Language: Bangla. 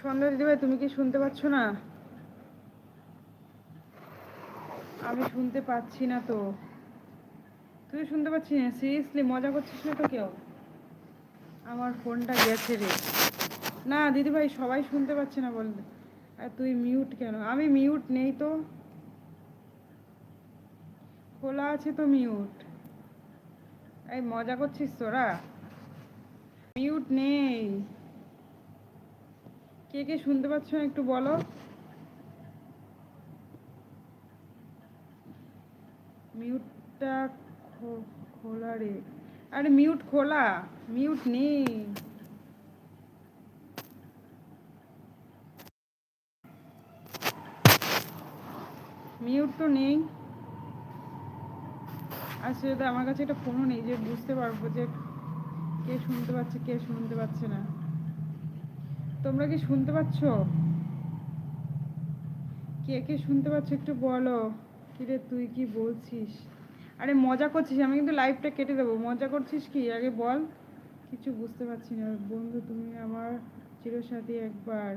সন্ধ্যা দিদিভাই, তুমি কি শুনতে পাচ্ছ না? আমি শুনতে পাচ্ছি না তো। তুই শুনতে পাচ্ছি না? সিরিয়াসলি মজা করছিস না তো কেউ? আমার ফোনটা গেছে রে। না দিদিভাই, সবাই শুনতে পাচ্ছে না বল। আর তুই মিউট কেন? আমি মিউট নেই তো। খোলা আছে তো মিউট। এই মজা করছিস তোরা? মিউট নেই। কে কে শুনতে পাচ্ছ না একটু বলো। মিউটটা খোলা রে। আরে মিউট খোলা, মিউট নেই। মিউট তো নেই। আসলে আমার কাছে একটা ফোনও নেই যে বুঝতে পারবো যে কে শুনতে পাচ্ছে কে শুনতে পাচ্ছে না। তোমরা কি শুনতে পাচ্ছ? কে কে শুনতে পাচ্ছ একটু বলো। কিরে তুই কি বলছিস? আরে মজা করছিস? আমি কিন্তু লাইভটা কেটে দেবো। মজা করছিস কি আগে বল। কিছু বুঝতে পারছি না বন্ধু, তুমি আমার চিরসাথী একবার।